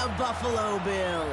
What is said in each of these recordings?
the Buffalo Bills.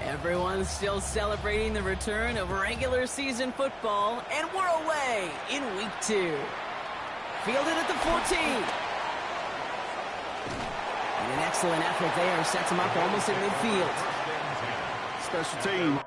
Everyone's still celebrating the return of regular season football, and we're away in week 2. Fielded at the 14. And an excellent effort there sets him up almost at midfield. Special team.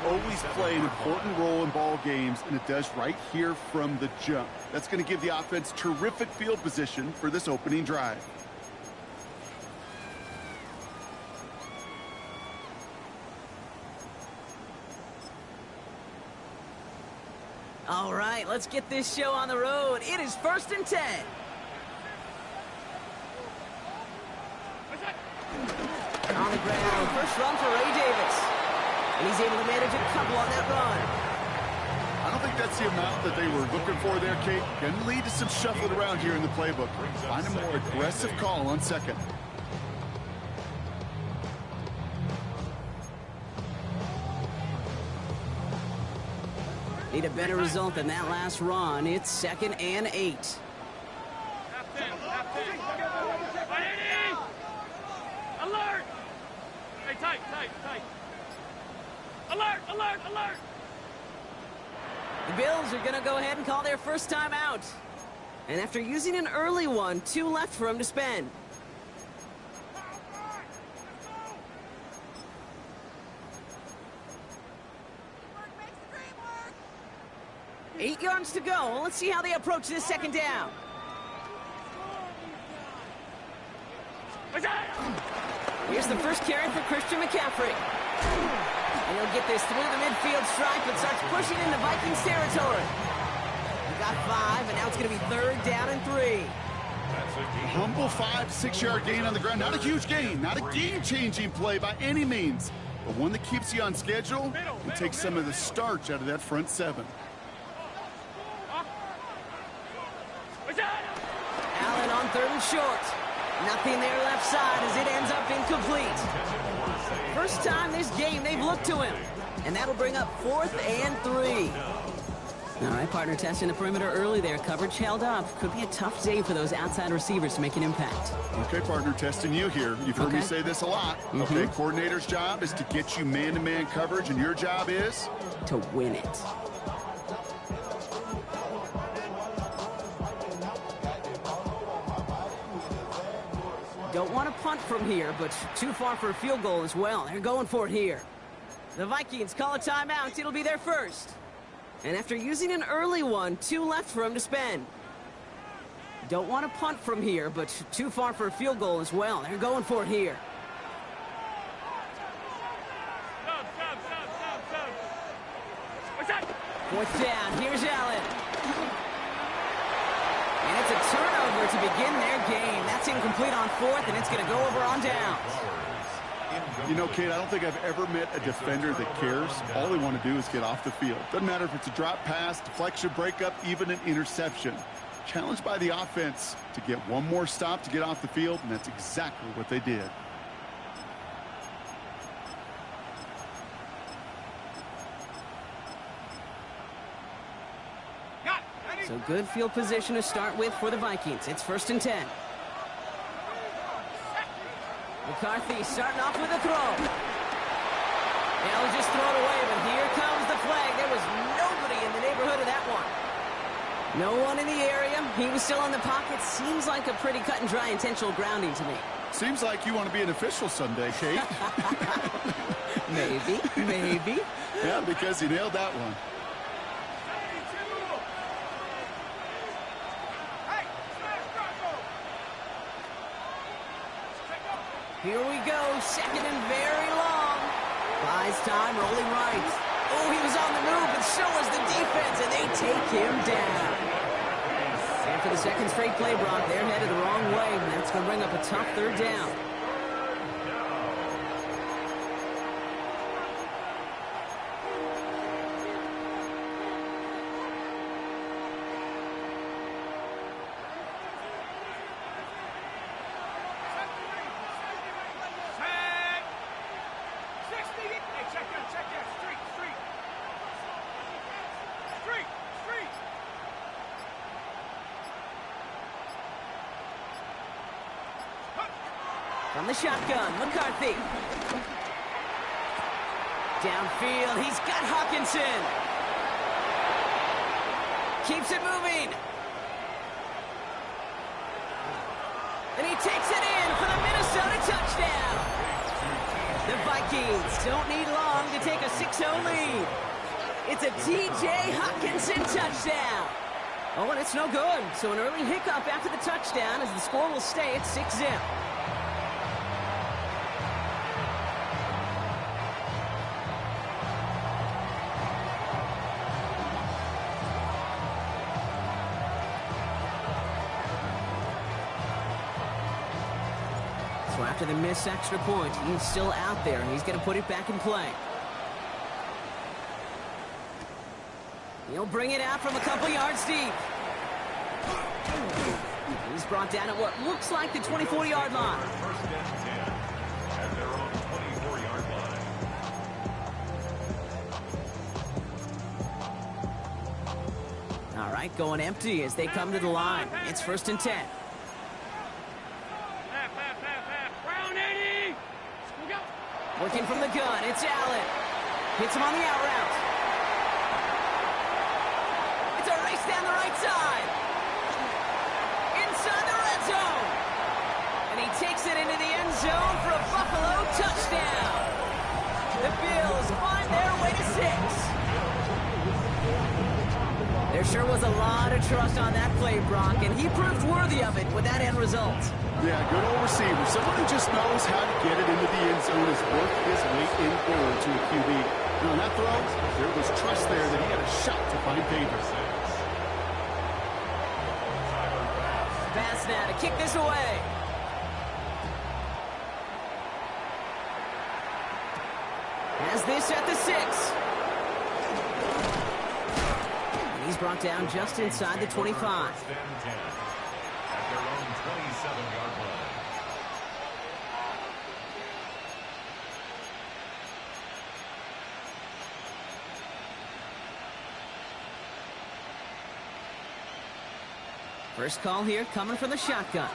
Always play an important role in ball games, and it does right here from the jump. That's going to give the offense terrific field position for this opening drive. All right, let's get this show on the road. It is 1st and 10. On the ground, first run for Ray Davis. And he's able to manage a couple on that run. I don't think that's the amount that they were looking for there, Kate. Going to lead to some shuffling around here in the playbook. Find a more aggressive call on second. Need a better result than that last run. It's 2nd and 8. Alert! Hey, tight. Alert! The Bills are going to go ahead and call their first time out. And after using an early one, 2 left for him to spend. Work. 8 yards to go. Let's see how they approach this 2nd down. Here's the first carry for Christian McCaffrey. And he'll get this through the midfield stripe and starts pushing into Vikings territory. He got 5, and now it's going to be 3rd down and 3. A humble 5-6-yard gain on the ground. Not a huge gain, not a game-changing play by any means, but one that keeps you on schedule and takes some of the starch out of that front 7. Allen on 3rd and short. Nothing there left side as it ends up incomplete. First time this game they've looked to him. And that'll bring up 4th and 3. All right, partner, testing the perimeter early there. Coverage held up. Could be a tough day for those outside receivers to make an impact. Okay, partner, testing you here. You've heard me say this a lot. Okay, coordinator's job is to get you man-to-man coverage, and your job is? To win it. Don't want to punt from here, but too far for a field goal as well. They're going for it here. The Vikings call a timeout. It'll be their first. And after using an early one, 2 left for him to spend. Don't want to punt from here, but too far for a field goal as well. They're going for it here. Fourth down. Here's Allen. And it's a turnover to begin their game. That's incomplete on 4th, and it's going to go over on downs. You know, Kate, I don't think I've ever met a defender that cares. All they want to do is get off the field. Doesn't matter if it's a drop pass, deflection, breakup, even an interception. Challenged by the offense to get one more stop to get off the field, and that's exactly what they did. So good field position to start with for the Vikings. It's 1st and 10. McCarthy starting off with a throw. They'll just throw it away, but here comes the flag. There was nobody in the neighborhood of that one. No one in the area. He was still in the pocket. Seems like a pretty cut and dry intentional grounding to me. Seems like you want to be an official someday, Kate. Maybe. Yeah, because he nailed that one. Here we go, 2nd and very long. Buys time, rolling right. Oh, he was on the move, but so was the defense, and they take him down. And for the 2nd straight play, Brock, they're headed the wrong way, and that's going to bring up a tough 3rd down. From the shotgun, McCarthy. Downfield, he's got Hawkinson. Keeps it moving. And he takes it in for the Minnesota touchdown. The Vikings don't need long to take a 6-0 lead. It's a T.J. Hawkinson touchdown. Oh, and it's no good. So an early hiccup after the touchdown as the score will stay at 6-0. So after the missed extra point, he's still out there, and he's going to put it back in play. He'll bring it out from a couple yards deep. He's brought down at what looks like the 24-yard line. First and 10 at their own 24-yard line. All right, going empty as they come to the line. It's 1st and 10. Working from the gun, it's Allen. Hits him on the out route. It's a race down the right side. Inside the red zone. And he takes it into the end zone for a Buffalo touchdown. The Bills find their way to 6. There sure was a lot of trust on that play, Brock, and he proved worthy of it with that end result. Yeah, good old receiver. Someone who just knows how to get it into the end zone has worked his way in forward to a QB. Now, on that throw, there was trust there that he had a shot to find Davis. Pass now to kick this away. Has this at the 6. And he's brought down just inside the 25. First and 10 at their own 27-yard line. First call here coming from the shotgun.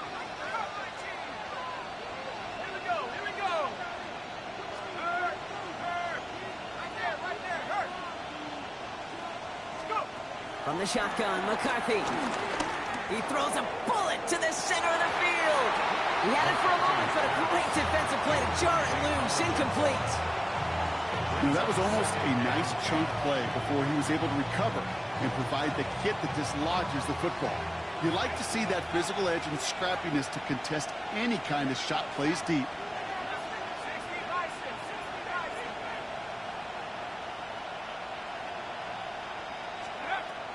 From the shotgun, McCarthy. He throws a bullet to the center of the field. He had it for a moment, but a great defensive play to jar it loose, incomplete. You know, that was almost a nice chunk play before he was able to recover and provide the hit that dislodges the football. You like to see that physical edge and scrappiness to contest any kind of shot plays deep.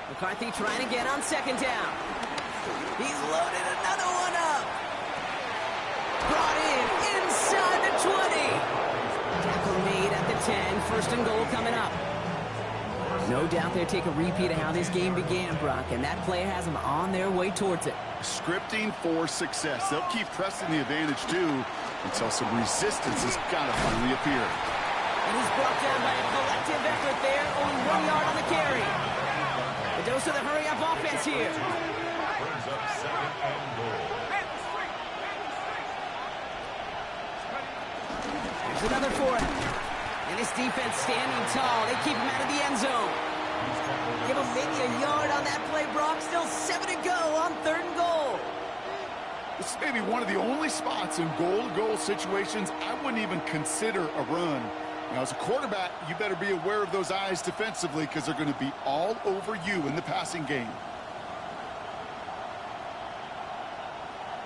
McCarthy trying to get on 2nd down. He's loaded another one up. Brought in inside the 20. Tackle made at the 10. 1st and goal coming up. No doubt they'll take a repeat of how this game began, Brock, and that play has them on their way towards it. Scripting for success. They'll keep pressing the advantage, too, until some resistance has got to finally appear. And he's brought down by a collective effort there. Only 1 yard on the carry. A dose with a hurry-up offense here. Brings up second and goal. There's another for him. And his defense standing tall. They keep him out of the end zone. Give him maybe a yard on that play, Brock. Still 7 to go on 3rd and goal. This is maybe one of the only spots in goal-to-goal situations I wouldn't even consider a run. Now, as a quarterback, you better be aware of those eyes defensively because they're going to be all over you in the passing game.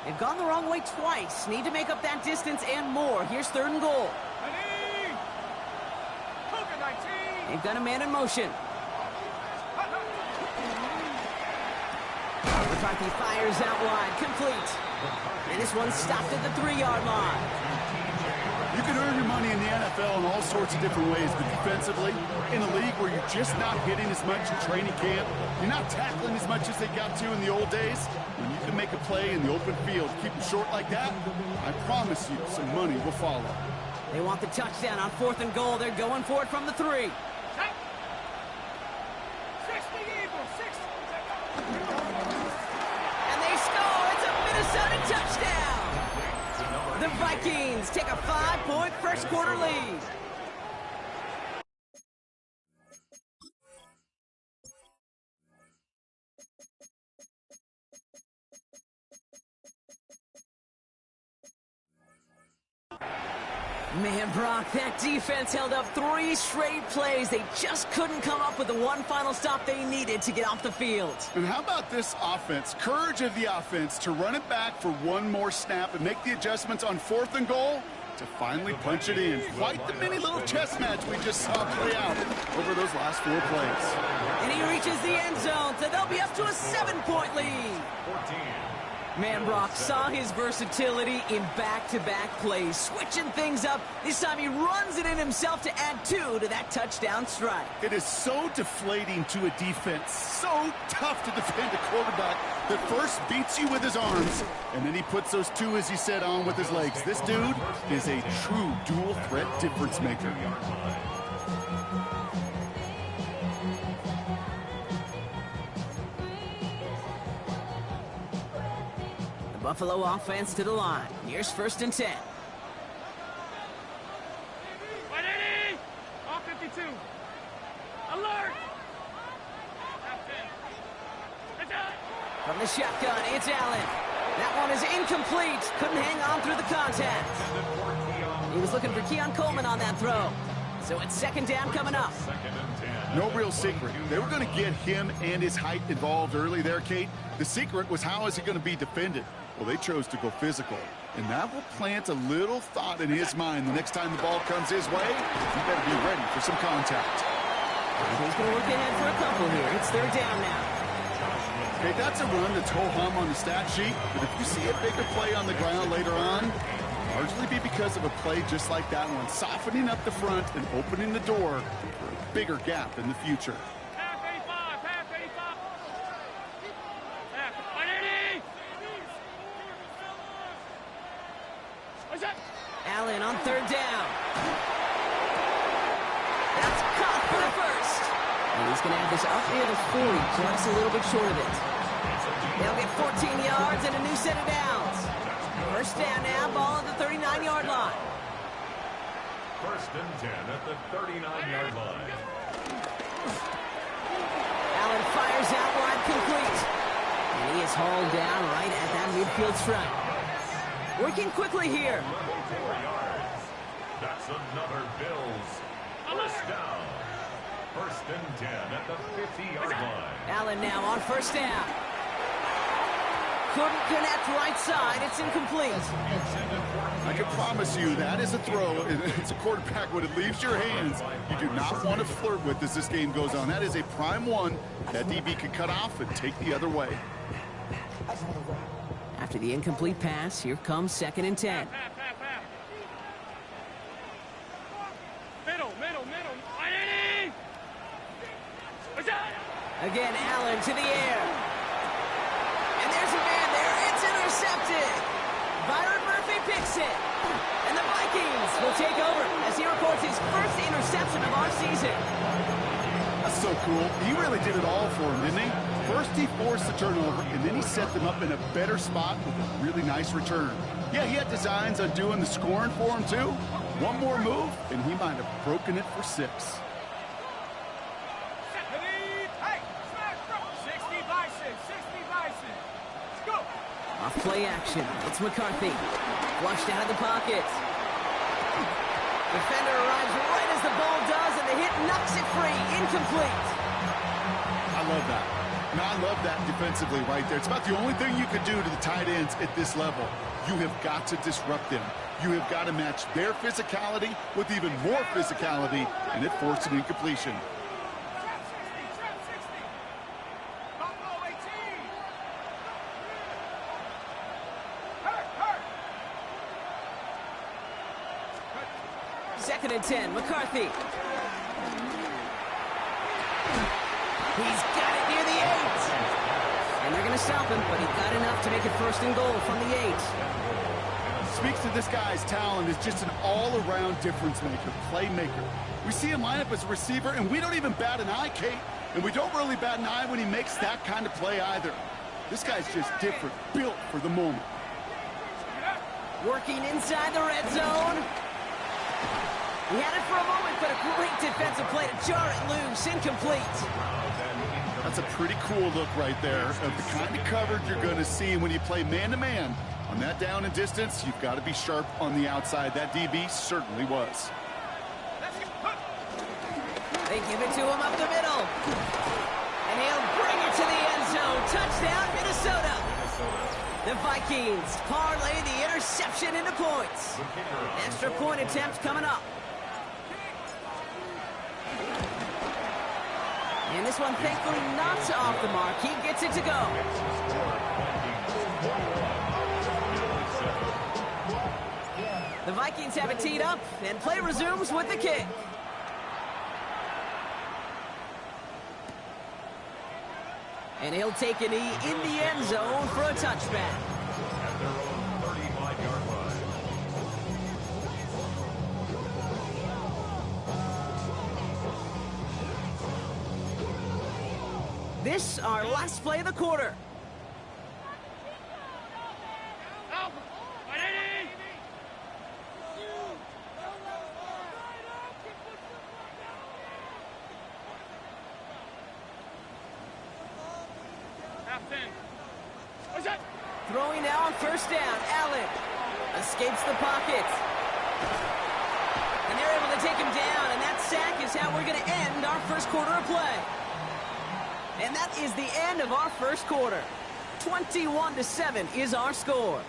They've gone the wrong way twice. Need to make up that distance and more. Here's 3rd and goal. They've got a man in motion. McCarthy fires out wide, complete. And this one stopped at the 3-yard line. You can earn your money in the NFL in all sorts of different ways, but defensively, in a league where you're just not hitting as much in training camp, you're not tackling as much as they got to in the old days, when you can make a play in the open field, keep it short like that, I promise you some money will follow. They want the touchdown on 4th and goal. They're going for it from the 3. Touchdown! The Vikings take a 5-point first quarter lead. Man, Brock, that defense held up 3 straight plays. They just couldn't come up with the one final stop they needed to get off the field. And how about this offense? Courage of the offense to run it back for one more snap and make the adjustments on 4th and goal to finally punch it in. Quite the mini little chess match we just saw play out over those last 4 plays. And he reaches the end zone, so they'll be up to a 7-point lead. 14. Man, Brock saw his versatility in back-to-back plays, switching things up. This time he runs it in himself to add 2 to that touchdown strike. It is so deflating to a defense, so tough to defend a quarterback that first beats you with his arms, and then he puts those 2, as he said, on with his legs. This dude is a true dual-threat difference maker. Buffalo offense to the line. Here's 1st and 10. All 52. Alert! From the shotgun, it's Allen. That one is incomplete. Couldn't hang on through the contact. He was looking for Keon Coleman on that throw. So it's 2nd down coming up. No real secret. They were going to get him and his height involved early there, Kate. The secret was how is he going to be defended? Well, they chose to go physical, and that will plant a little thought in his mind the next time the ball comes his way. He better be ready for some contact. He's going to look ahead for a couple here. It's 3rd down now. Okay, that's a run that's ho-hum on the stat sheet, but if you see a bigger play on the ground later on, largely be because of a play just like that one, softening up the front and opening the door for a bigger gap in the future. Half 85, half 85. Half 180. What's that? Allen on 3rd down. That's caught for the 1st. And he's going to have this up near the 40, just a little bit short of it. They'll get 14 yards and a new set of downs. 1st down now, ball at the 39-yard line. 1st and 10 at the 39-yard line. Allen fires out wide, complete. And he is hauled down right at that midfield stripe. Working quickly here. 4 yards. That's another Bills. 1st down. 1st and 10 at the 50-yard line. Allen now on 1st down. Couldn't connect right side. It's incomplete. I can promise you that is a throw. It's a quarterback when it leaves your hands. You do not want to flirt with as this game goes on. That is a prime one that DB could cut off and take the other way. After the incomplete pass, here comes 2nd and 10. Middle. 180. What's that? Again, Allen to the air. And there's a man there. It's intercepted. Byron Murphy picks it. And the Vikings will take over as he records his 1st interception of our season. That's so cool. He really did it all for him, didn't he? First he forced the turnover, and then he set them up in a better spot with a really nice return. Yeah, he had designs on doing the scoring for him, too. One more move, and he might have broken it for 6. Off play action. It's McCarthy. Flushed out of the pocket. Defender arrives right as the ball does, and the hit knocks it free. Incomplete. I love that. Now, I love that defensively right there. It's about the only thing you could do to the tight ends at this level. You have got to disrupt them. You have got to match their physicality with even more physicality, and it forced an incompletion. Second and 10, McCarthy. He's got it near the 8. And they're going to stop him, but he got enough to make it first and goal from the 8. Speaks to this guy's talent as just an all-around difference maker, playmaker. We see him line up as a receiver, and we don't even bat an eye, Kate. And we don't really bat an eye when he makes that kind of play either. This guy's just different, built for the moment. Working inside the red zone. He had it for a moment, but a great defensive play to jar it loose. Incomplete. That's a pretty cool look right there of the kind of coverage you're going to see when you play man-to-man. On that down and distance, you've got to be sharp on the outside. That DB certainly was. They give it to him up the middle. And he'll bring it to the end zone. Touchdown, Minnesota. The Vikings parlay the interception into points. Extra point attempt coming up. And this one, thankfully, not off the mark. He gets it to go. The Vikings have it teed up, and play resumes with the kick. And he'll take a knee in the end zone for a touchback. At their own 35-yard line. This, our last play of the quarter. Throwing now on first down. Allen escapes the pocket. And they're able to take him down, and that sack is how we're going to end our first quarter of play. And that is the end of our first quarter. 21-7 is our score.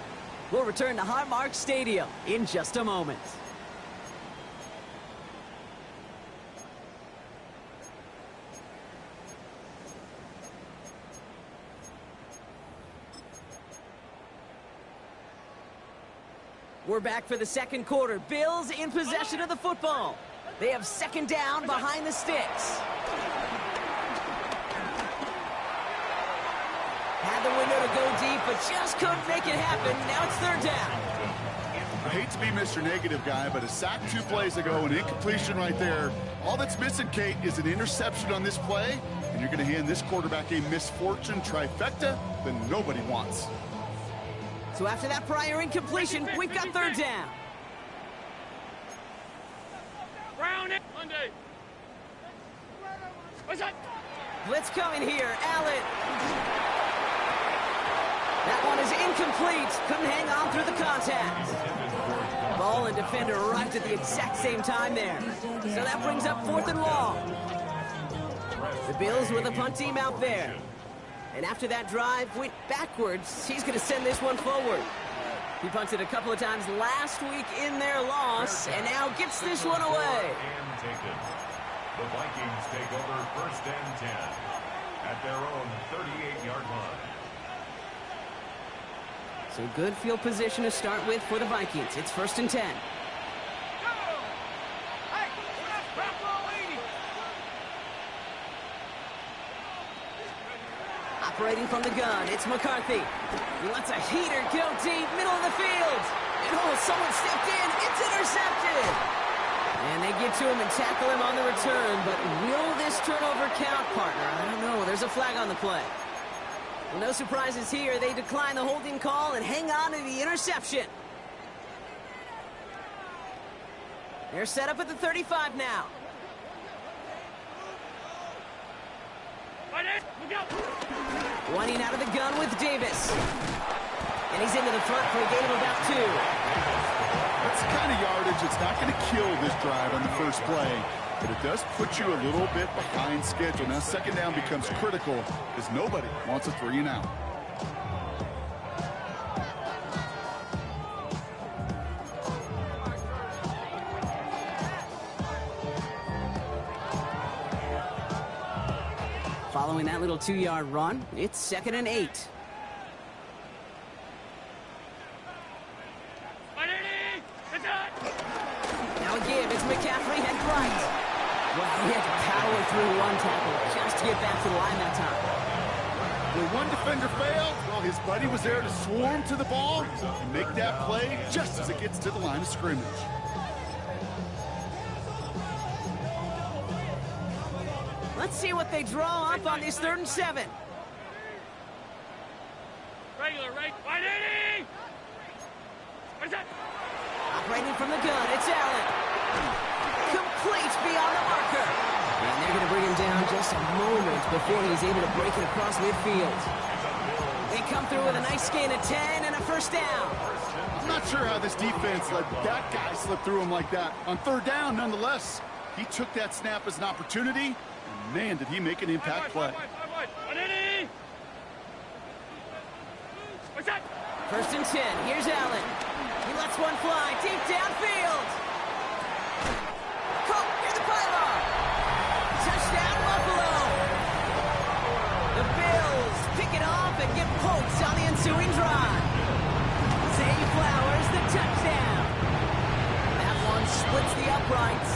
We'll return to Highmark Stadium in just a moment. We're back for the second quarter. Bills in possession of the football. They have second down behind the sticks. Had the window to go deep, but just couldn't make it happen. Now it's third down. I hate to be Mr. Negative guy, but a sack 2 plays ago, an incompletion right there. All that's missing, Kate, is an interception on this play, and you're going to hand this quarterback a misfortune trifecta that nobody wants. So after that prior incompletion, we've got third down. Brown it. Monday. What's that? Blitz coming here. Allen. That one is incomplete. Couldn't hang on through the contact. Ball and defender arrived at the exact same time there. So that brings up 4th and long. The Bills with a punt team out there. And after that drive went backwards, he's going to send this one forward. He punted a couple of times last week in their loss, and now gets this one away. The Vikings take over first and 10 at their own 38-yard line. So good field position to start with for the Vikings. It's first and 10. Operating from the gun, it's McCarthy. He lets a heater go deep, middle of the field. And oh, someone stepped in. It's intercepted. And they get to him and tackle him on the return, but will this turnover count, partner? I don't know. There's a flag on the play. Well, no surprises here. They decline the holding call and hang on to the interception. They're set up at the 35 now. Running out of the gun with Davis. And he's into the front for a gain of about 2. That's the kind of yardage that's not going to kill this drive on the first play, but it does put you a little bit behind schedule. Now second down becomes critical because nobody wants a 3 and out. Following that little 2-yard run, it's 2nd and 8. Now again, it's McCaffrey head right. Well, he had to power through one tackle just to get back to the line that time. When one defender failed, well, his buddy was there to swarm to the ball and make that play just as it gets to the line of scrimmage. Let's see what they draw up on this 3rd and 7. Regular, right? 180! What is that? Operating from the gun, it's Allen. Complete beyond the marker. And they're going to bring him down just a moment before he's able to break it across midfield. They come through with a nice gain of 10 and a first down. I'm not sure how this defense let that guy slip through him like that. On 3rd down, nonetheless, he took that snap as an opportunity. And man, did he make an impact play. 180! What's that? 1st and 10. Here's Allen. He lets one fly deep downfield. Caught near the pylon. Touchdown, Buffalo. The Bills pick it off and get pokes on the ensuing drive. Zay Flowers, the touchdown. That one splits the uprights.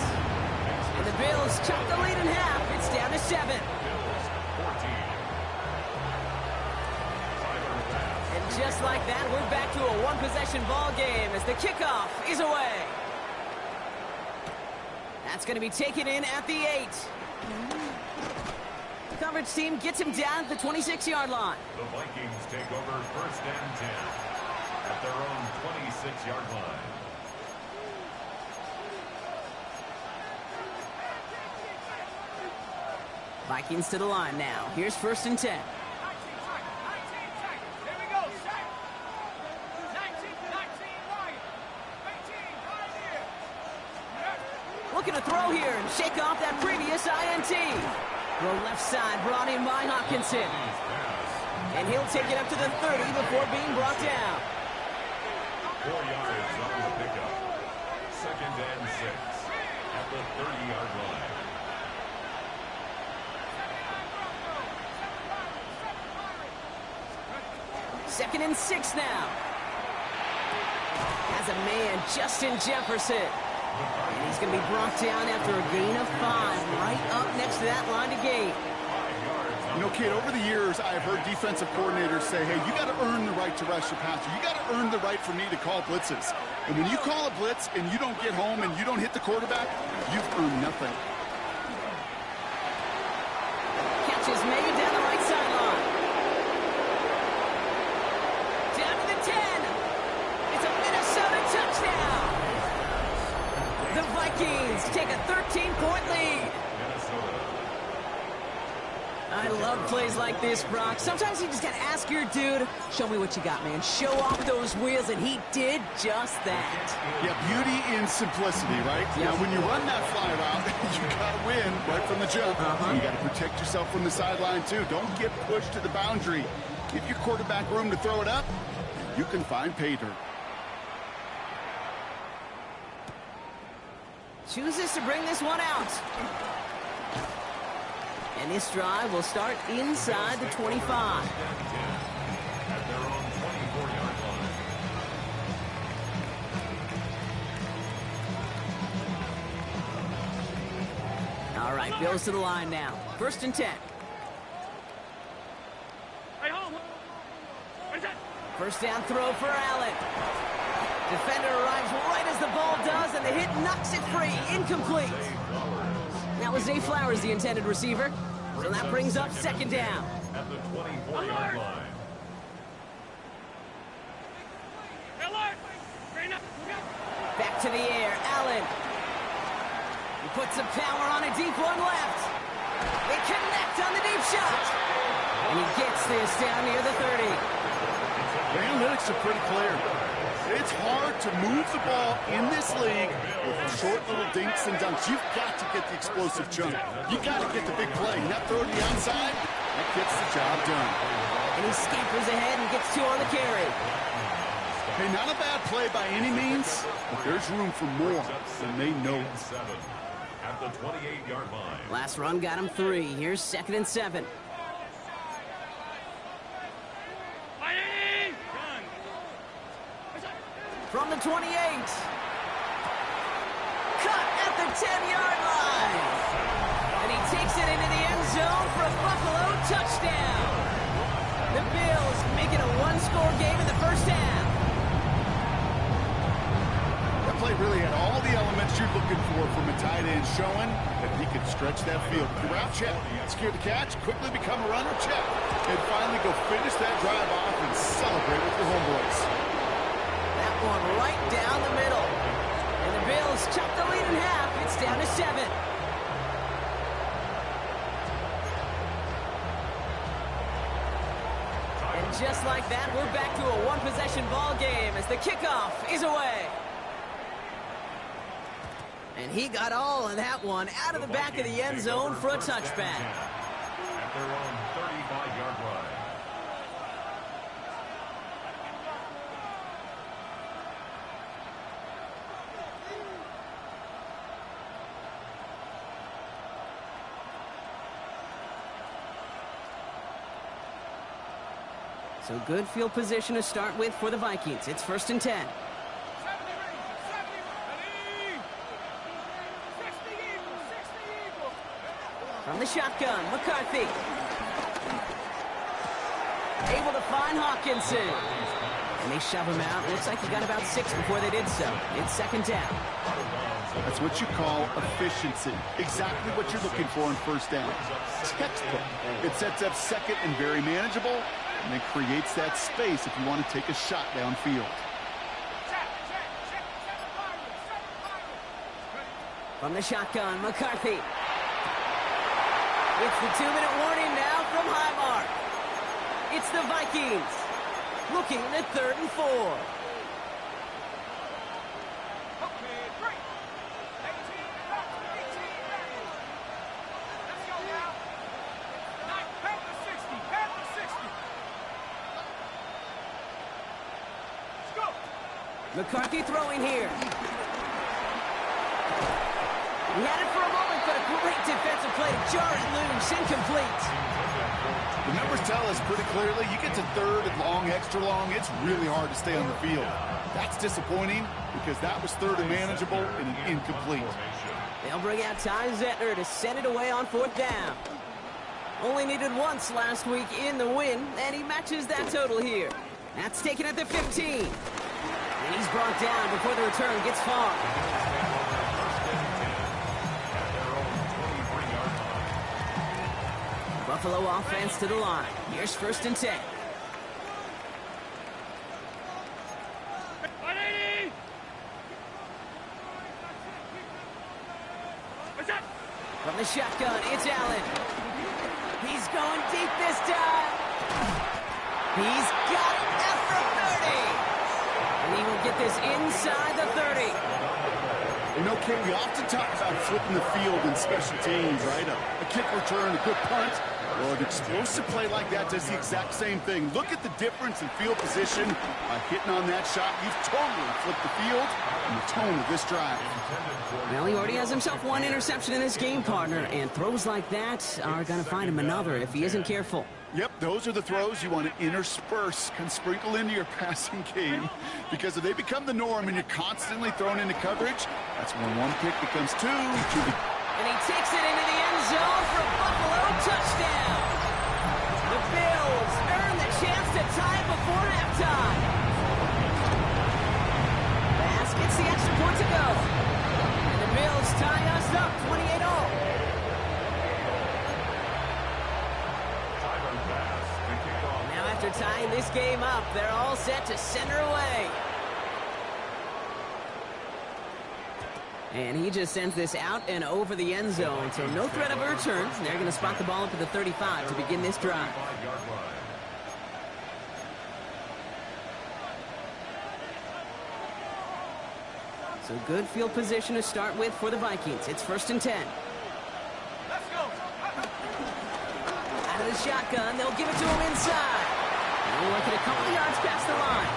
And the Bills chop the lead in half. It's down to 7. Just like that, we're back to a one-possession ball game as the kickoff is away. That's going to be taken in at the 8. The coverage team gets him down at the 26-yard line. The Vikings take over 1st and 10 at their own 26-yard line. Vikings to the line now. Here's 1st and 10. Looking to throw here and shake off that previous INT. Throw left side brought in by Hawkinson. And he'll take it up to the 30 before being brought down. 4 yards on the pickup. 2nd and 6 at the 30-yard line. Second and 6 now. Has a man, Justin Jefferson. And he's going to be brought down after a gain of 5, right up next to that line to gain. You know, kid, over the years, I've heard defensive coordinators say, hey, you got to earn the right to rush the passer. You got to earn the right for me to call blitzes. And when you call a blitz and you don't get home and you don't hit the quarterback, you've earned nothing. Catch is made down the right sideline. Down to the 10. It's a Minnesota touchdown. The Vikings take a 13-point lead. I love plays like this, Brock. Sometimes you just got to ask your dude, show me what you got, man. Show off those wheels, and he did just that. Yeah, beauty in simplicity, right? Yep. Now, when you run that fly route, you got to win right from the jump. You got to protect yourself from the sideline, too. Don't get pushed to the boundary. Give your quarterback room to throw it up. You can find pay dirt. Chooses to bring this one out. And this drive will start inside the 25. At their own 24-yard line. All right, Bills to the line now. 1st and 10. Right home. What is that? 1st down throw for Allen. Defender arrives right as the ball does, and the hit knocks it free. Incomplete. That was Zay Flowers, the intended receiver. So that brings up second down. At the 24-yard line. Back to the air, Allen. He puts some power on a deep one left. They connect on the deep shot. And he gets this down near the 30. The analytics are pretty clear. It's hard to move the ball in this league with short little dinks and dunks. You've got to get the explosive chunk. You've got to get the big play. That throw to the outside, that gets the job done. And he scampers ahead and gets 2 on the carry. Hey, not a bad play by any means, but there's room for more, and they know it. At the 28-yard line. Last run got him 3. Here's 2nd and 7. From the 28. Cut at the 10-yard line. And he takes it into the end zone for a Buffalo touchdown. The Bills make it a 1-score game in the first half. That play really had all the elements you're looking for from a tight end, showing that he could stretch that field. The route check, secure the catch, quickly become a runner check, and finally go finish that drive off and celebrate with your homeboys. One right down the middle. And the Bills chop the lead in half. It's down to 7. And just like that, we're back to a one-possession ball game as the kickoff is away. And he got all of that one out of the back of the end zone for a touchback. At their own 35-yard line. So good field position to start with for the Vikings. It's 1st and 10. From the shotgun, McCarthy. Able to find Hawkinson. And they shove him out. Looks like he got about 6 before they did so. It's 2nd down. That's what you call efficiency. Exactly what you're looking for on 1st down. Textbook. It sets up 2nd and very manageable, and it creates that space if you want to take a shot downfield. From the shotgun, McCarthy. It's the 2-minute warning now from Highmark. It's the Vikings looking at 3rd and 4. McCarthy throwing here. He had it for a moment, but a great defensive play to jar it loose. Incomplete. The numbers tell us pretty clearly, you get to 3rd and long, extra long, it's really hard to stay on the field. That's disappointing because that was 3rd and manageable and an incomplete. They'll bring out Ty Zettner to send it away on 4th down. Only needed once last week in the win, and he matches that total here. That's taken at the 15. And he's brought down before the return gets far. Buffalo offense to the line. Here's 1st and 10. From the shotgun, it's Allen. He's going deep this time. He's got it at the 30. And he will get this inside the 30. You know, Ken, we often talk about flipping the field in special teams, right? A kick return, a good punt. Well, an explosive play like that does the exact same thing. Look at the difference in field position by hitting on that shot. You've totally flipped the field and the tone of this drive. Well, he already has himself 1 interception in this game, partner, and throws like that are going to find him another if he isn't careful. Yep, those are the throws you want to intersperse, can sprinkle into your passing game, because if they become the norm and you're constantly thrown into coverage, that's when 1 pick becomes 2. And he takes it into the end zone for a Buffalo touchdown. The Bills earn the chance to tie it before halftime. after tying this game up, they're all set to center away. And he just sends this out and over the end zone, so no threat of a return. They're going to spot the ball up to the 35 to begin this drive. So good field position to start with for the Vikings. It's 1st and 10. Let's go. Out of the shotgun, they'll give it to him inside. They'll look at a couple of yards past the line.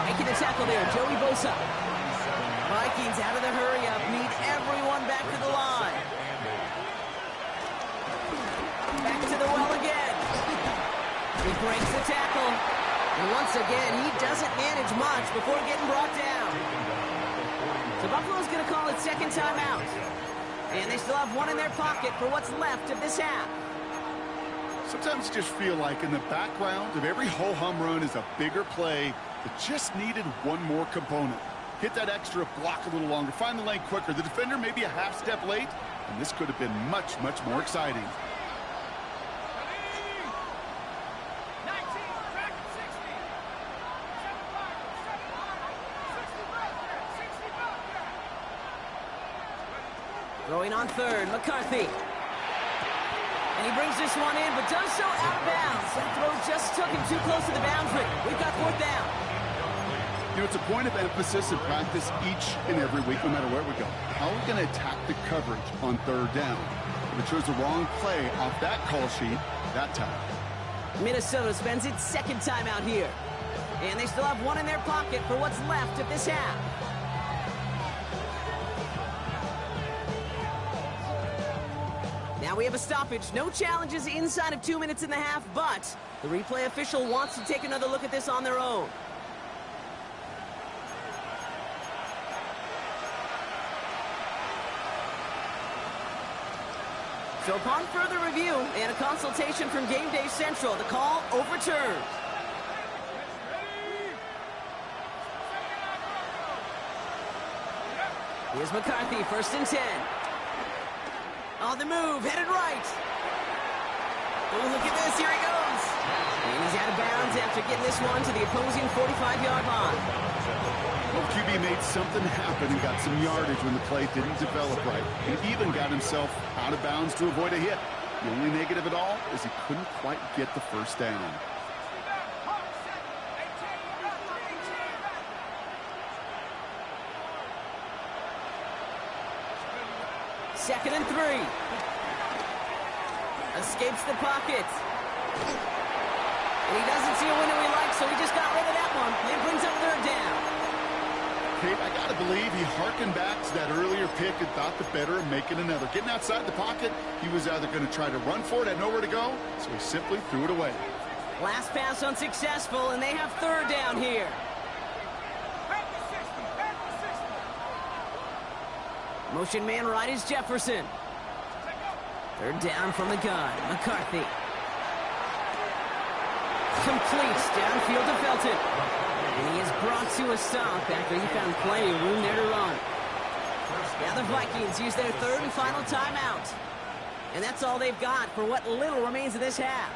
Making the tackle there, Joey Bosa. Vikings out of the hurry-up, need everyone back to the line. Back to the well again. He breaks the tackle. And once again, he doesn't manage much before getting brought down. So Buffalo's going to call it second timeout. And they still have one in their pocket for what's left of this half. Sometimes you just feel like in the background of every ho-hum run is a bigger play that just needed one more component. Hit that extra block a little longer, find the lane quicker. The defender may be a half step late, and this could have been much, much more exciting. 19, back at 60. 65. Throwing on third, McCarthy. And he brings this one in, but does so out of bounds. That throw just took him too close to the boundary. We've got 4th down. You know, it's a point of emphasis in practice each and every week, no matter where we go. How are we going to attack the coverage on 3rd down? If it shows the wrong play off that call sheet, that time. Minnesota spends its second timeout here. And they still have one in their pocket for what's left of this half. Now we have a stoppage. No challenges inside of 2 minutes and a half, but the replay official wants to take another look at this on their own. So upon further review and a consultation from Game Day Central, the call overturned. Here's McCarthy, 1st and 10. On the move, headed right. Oh, look at this, here he goes. And he's out of bounds after getting this one to the opposing 45-yard line. Well, QB made something happen and got some yardage when the play didn't develop right. He even got himself out of bounds to avoid a hit. The only negative at all is he couldn't quite get the 1st down. Second and 3. Escapes the pocket. And he doesn't see a window he likes, so he just got rid of that one. And brings up 3rd down. Kate, I got to believe he harkened back to that earlier pick and thought the better of making another. Getting outside the pocket, he was either going to try to run for it, had nowhere to go, so he simply threw it away. Last pass unsuccessful, and they have 3rd down here. Motion man right is Jefferson. 3rd down from the gun. McCarthy. Completes downfield to Felton. And he is brought to a stop after he found plenty of room there to run. Now the Vikings use their 3rd and final timeout. And that's all they've got for what little remains of this half.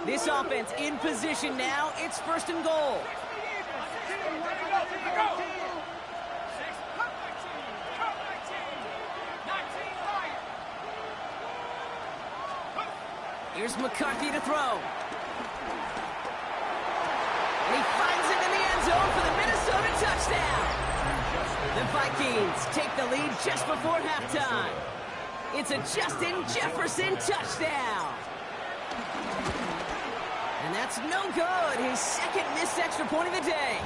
This offense in position now. It's 1st and goal. Here's McCarthy to throw. And he finds it in the end zone for the Minnesota touchdown. The Vikings take the lead just before halftime. It's a Justin Jefferson touchdown. And that's no good. His 2nd missed extra point of the day.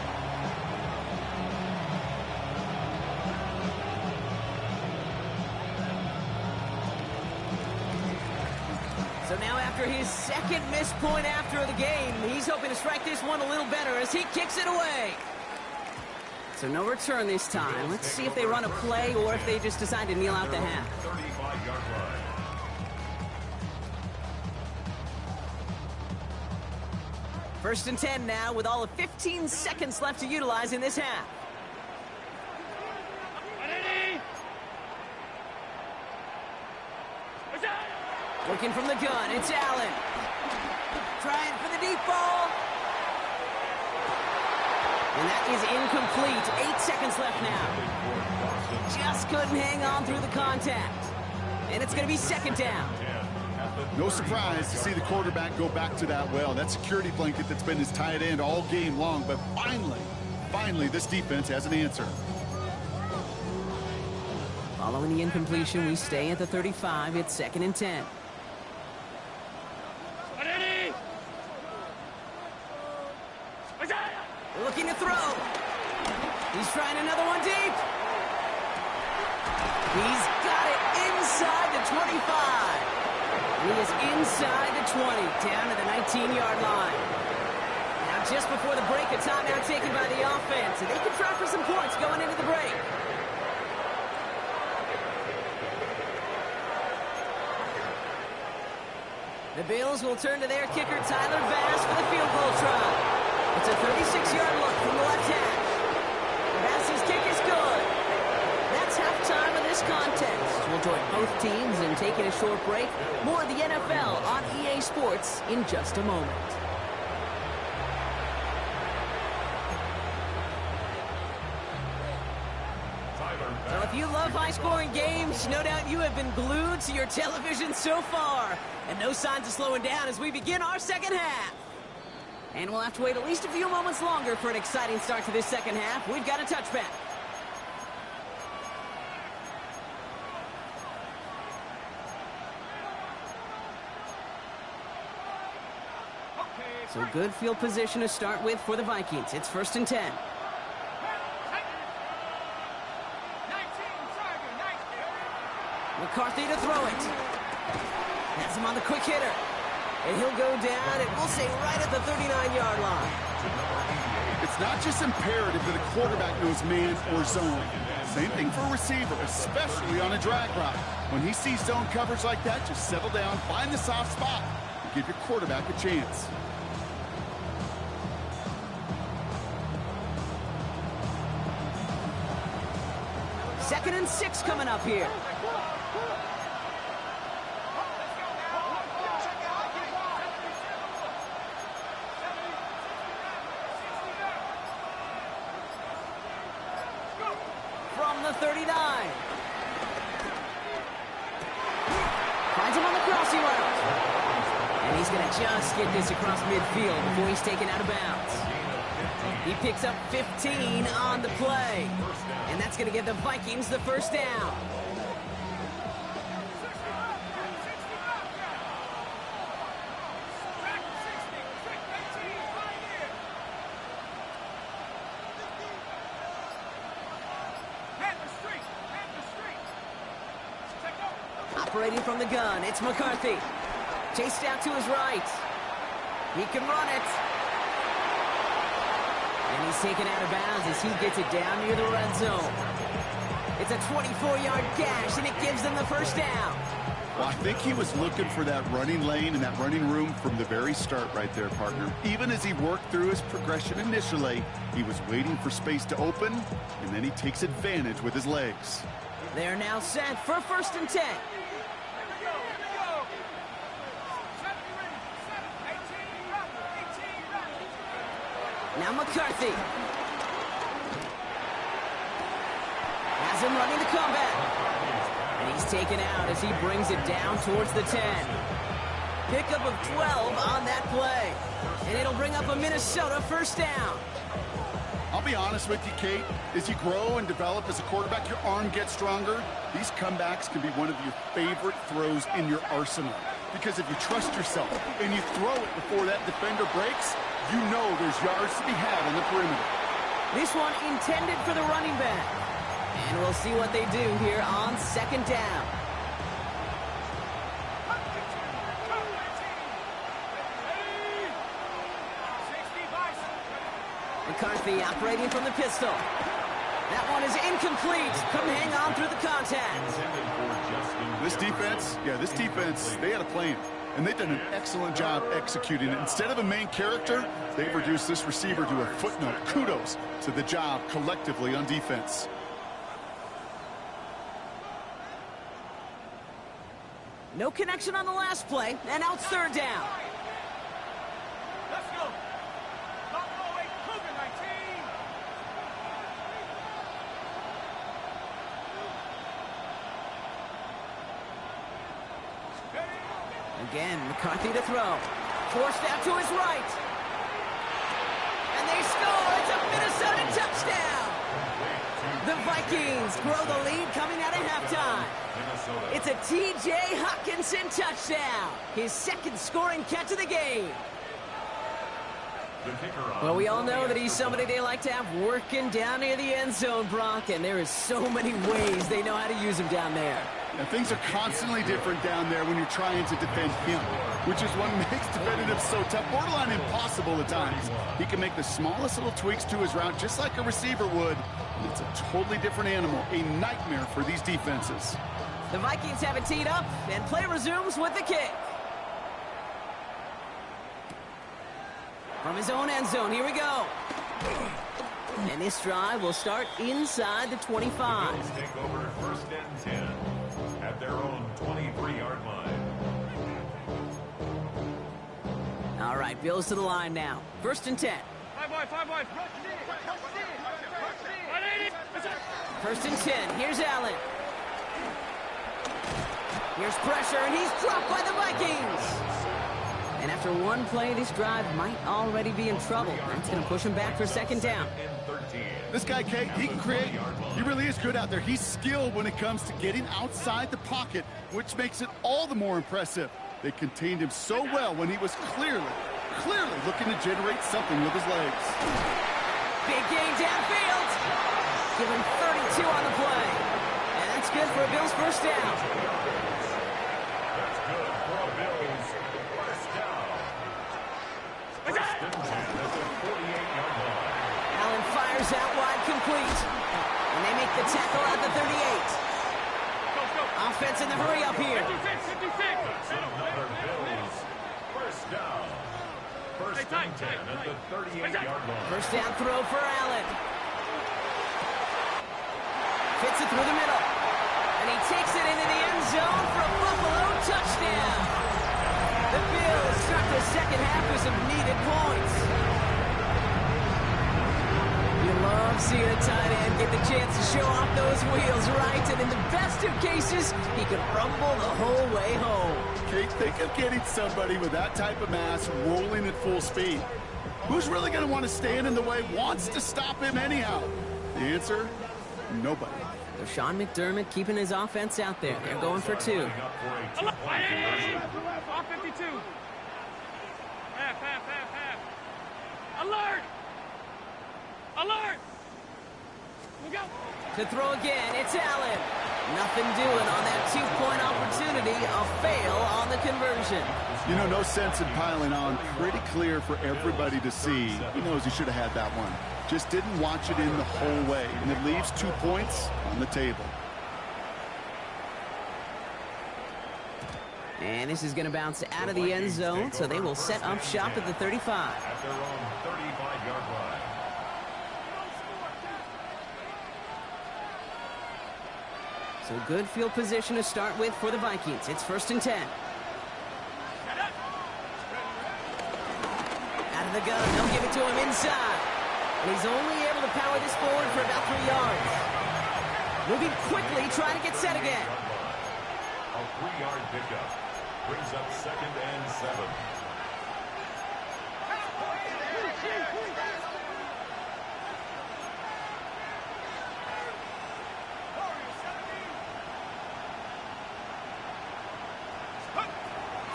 So now after his 2nd missed point after the game, he's hoping to strike this one a little better as he kicks it away. So no return this time. Let's see if they run a play or if they just decide to kneel out the half. 35-yard line. First and 10 now with all of 15 seconds left to utilize in this half. Looking from the gun, it's Allen. Trying for the deep ball. And that is incomplete. 8 seconds left now. Just couldn't hang on through the contact. And it's going to be second down. No surprise to see the quarterback go back to that well. That security blanket that's been his tight end all game long. But finally, this defense has an answer. Following the incompletion, we stay at the 35. It's second and 10. Looking to throw. He's trying another one deep. He's got it inside the 25. He is inside the 20, down to the 19-yard line. Now, just before the break, a timeout taken by the offense, and they can try for some points going into the break. The Bills will turn to their kicker, Tyler Bass, for the field goal try. It's a 36-yard look from the left hash. Bass's kick is good. That's halftime of this contest. We'll join both teams in taking a short break. More of the NFL on EA Sports in just a moment. So if you love high-scoring games, no doubt you have been glued to your television so far. And no signs of slowing down as we begin our second half. And we'll have to wait at least a few moments longer for an exciting start to this second half. We've got a touchback. So good field position to start with for the Vikings. It's first and 10. McCarthy to throw it. Has him on the quick hitter. And he'll go down, and we'll say right at the 39-yard line. It's not just imperative that a quarterback knows man or zone. Same thing for a receiver, especially on a drag route. When he sees zone coverage like that, just settle down, find the soft spot, and give your quarterback a chance. Second and 6 coming up here. From the 39. Finds him on the crossing route. And he's going to just get this across midfield before he's taken out of bounds. He picks up 15 on the play. And that's going to give the Vikings the first down. Operating from the gun, it's McCarthy. Chased out to his right. He can run it. And he's taken out of bounds as he gets it down near the red zone. It's a 24-yard gash, and it gives them the first down. Well, I think he was looking for that running lane and that running room from the very start right there, partner. Even as he worked through his progression initially, he was waiting for space to open, and then he takes advantage with his legs. They're now set for first and 10. Now McCarthy. Has him running the comeback. And he's taken out as he brings it down towards the 10. Pickup of 12 on that play. And it'll bring up a Minnesota first down. I'll be honest with you, Kate. As you grow and develop as a quarterback, your arm gets stronger. These comebacks can be one of your favorite throws in your arsenal. Because if you trust yourself and you throw it before that defender breaks, you know there's yards to be had on the perimeter. This one intended for the running back. And we'll see what they do here on second down. McCarthy operating from the pistol. That one is incomplete. Couldn't hang on through the contact. This defense, they had a plan. and they've done an excellent job executing it. Instead of a main character, they've reduced this receiver to a footnote. Kudos to the job collectively on defense. No connection on the last play, and now it's third down. Let's go. Buffalo 8, Cougar 19. Again, McCarthy to throw. Forced out to his right. And they score. It's a Minnesota touchdown. The Vikings grow the lead coming out of halftime. It's a T.J. Hockenson touchdown. His second scoring catch of the game. Well, we all know that he's somebody they like to have working down near the end zone, Brock, and there is so many ways they know how to use him down there. Now, things are constantly different down there when you're trying to defend him, which is what makes defending him so tough, borderline impossible at times. He can make the smallest little tweaks to his route just like a receiver would, and it's a totally different animal, a nightmare for these defenses. The Vikings have it teed up, and play resumes with the kick. From his own end zone, here we go. And this drive will start inside the 25. Bills take over first and 10 at their own 23-yard line. All right, Bills to the line now. First and 10. 5 wide. First and 10. Here's Allen. Here's pressure, and he's dropped by the Vikings. And after one play, this drive might already be in trouble. That's going to push him back for second down. This guy, Kate, he can create. He really is good out there. He's skilled when it comes to getting outside the pocket, which makes it all the more impressive. They contained him so well when he was clearly looking to generate something with his legs. Big gain downfield. Give him 32 on the play. And that's good for a Bills first down. That's good for a Bills first down. First and 10 at the 48-yard line. Allen fires out wide, complete. And they make the tackle at the 38. Offense in the hurry up here. 56. That's another Bills first down. First and 10 at the 38-yard line. First down throw for Allen. Fits it through the middle. And he takes it into the end zone for a Buffalo touchdown. The Bills start the second half with some needed points. You love seeing a tight end get the chance to show off those wheels, right? And in the best of cases, he can rumble the whole way home. Kate, think of getting somebody with that type of mass rolling at full speed. Who's really going to want to stand in the way, wants to stop him anyhow? The answer, nobody. So Sean McDermott keeping his offense out there. They're going for two. Off 52. Half. Alert! We go. To throw again, it's Allen. Nothing doing on that two-point opportunity. A fail on the conversion. You know, no sense in piling on. Pretty clear for everybody to see. He knows he should have had that one. Just didn't watch it in the whole way. And it leaves 2 points on the table. And this is going to bounce out of the end zone, so they will set up shop at the 35. At their own 35-yard line. So good field position to start with for the Vikings. It's first and 10. Out of the gun, they'll give it to him inside. And he's only able to power this forward for about 3 yards. Moving quickly, trying to get set again. A 3-yard pickup brings up second and 7.